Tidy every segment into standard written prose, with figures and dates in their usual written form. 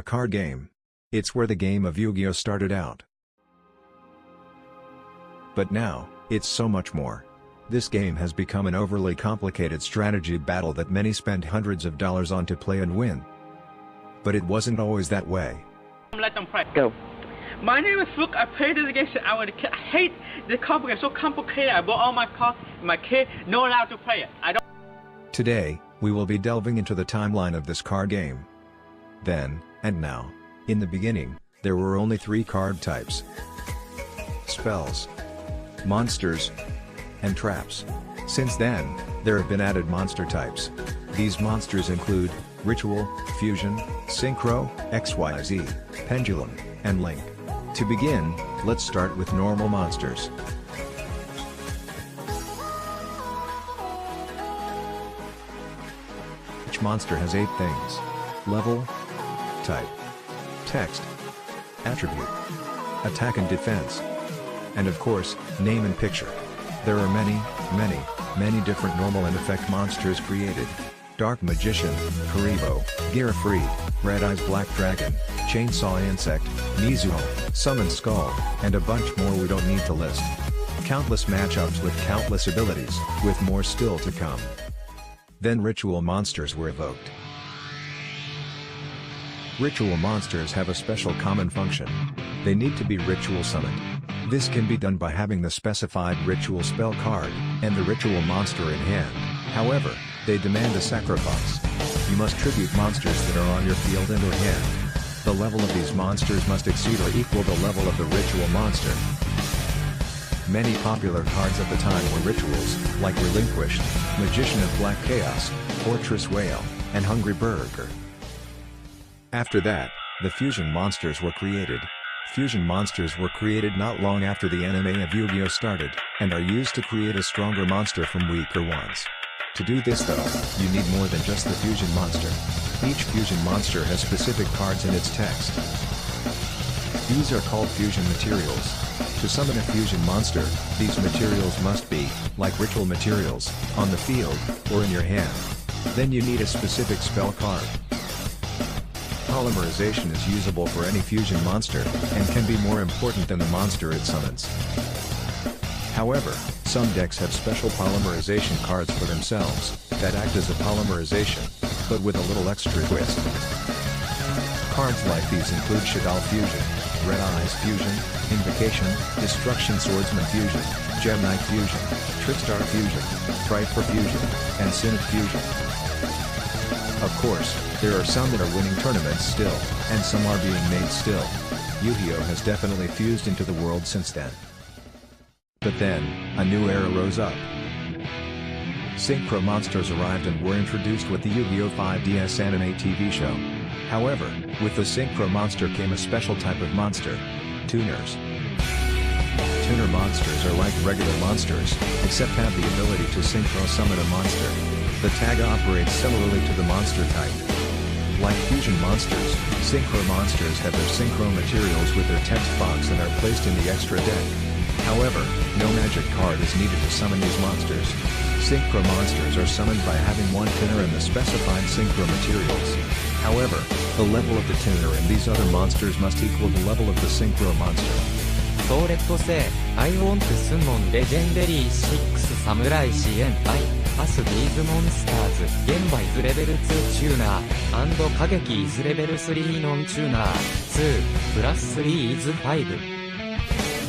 card game. It's where the game of Yu-Gi-Oh started out. But now, it's so much more. This game has become an overly complicated strategy battle that many spend hundreds of dollars on to play and win. But it wasn't always that way. Let them play. Go. My name is Luke. I played this game since I was a kid. I hate the complicated, so complicated. I bought all my cards. My kid not allowed to play it. I don't. Today, we will be delving into the timeline of this card game. Then, and now. In the beginning, there were only 3 card types: spells, monsters, and traps. Since then, there have been added monster types. These monsters include Ritual, Fusion, Synchro, XYZ, Pendulum, and Link. To begin, let's start with normal monsters. Each monster has 8 things: level, type, text, attribute, attack and defense, and of course, name and picture. There are many different normal and effect monsters created. Dark Magician, Karibo, Girafried, Red Eyes Black Dragon, Chainsaw Insect, Mizuho, Summon Skull, and a bunch more we don't need to list. Countless matchups with countless abilities, with more still to come. Then ritual monsters were evoked. Ritual monsters have a special common function. They need to be ritual summoned. This can be done by having the specified ritual spell card, and the ritual monster in hand. However, they demand a sacrifice. You must tribute monsters that are on your field and or hand. The level of these monsters must exceed or equal the level of the ritual monster. Many popular cards at the time were rituals, like Relinquished, Magician of Black Chaos, Fortress Whale, and Hungry Burger. After that, the fusion monsters were created. Fusion monsters were created not long after the anime of Yu-Gi-Oh started, and are used to create a stronger monster from weaker ones. To do this though, you need more than just the fusion monster. Each fusion monster has specific cards in its text. These are called fusion materials. To summon a fusion monster, these materials must be, like ritual materials, on the field, or in your hand. Then you need a specific spell card. Polymerization is usable for any fusion monster, and can be more important than the monster it summons. However, some decks have special polymerization cards for themselves, that act as a polymerization, but with a little extra twist. Cards like these include Shadal Fusion, Red Eyes Fusion, Invocation, Destruction Swordsman Fusion, Gem Knight Fusion, Trickstar Fusion, Trifer Fusion, and Synod Fusion. Of course, there are some that are winning tournaments still, and some are being made still. Yu-Gi-Oh has definitely fused into the world since then. But then, a new era rose up. Synchro monsters arrived and were introduced with the Yu-Gi-Oh! 5DS anime TV show. However, with the Synchro monster came a special type of monster: tuners. Tuner monsters are like regular monsters, except have the ability to synchro summon a monster. The tag operates similarly to the monster type. Like fusion monsters, synchro monsters have their synchro materials with their text box and are placed in the extra deck. However, no magic card is needed to summon these monsters. Synchro monsters are summoned by having one tuner and the specified synchro materials. However, the level of the tuner and these other monsters must equal the level of the synchro monster. So let's say, I want to summon Legendary 6 Samurai CNI, as these monsters. Genba is level 2 tuner, and Kageki is level 3 non-tuner. 2, plus 3 is 5.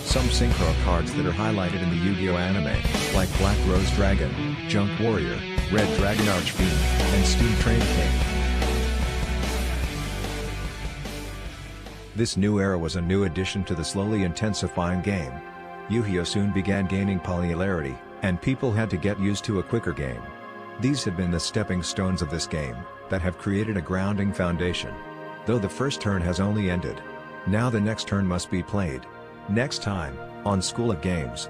Some synchro cards that are highlighted in the Yu-Gi-Oh anime, like Black Rose Dragon, Junk Warrior, Red Dragon Archfiend, and Steam Train King. This new era was a new addition to the slowly intensifying game. Yu-Gi-Oh soon began gaining popularity, and people had to get used to a quicker game. These have been the stepping stones of this game, that have created a grounding foundation. Though the first turn has only ended. Now the next turn must be played. Next time, on School of Games.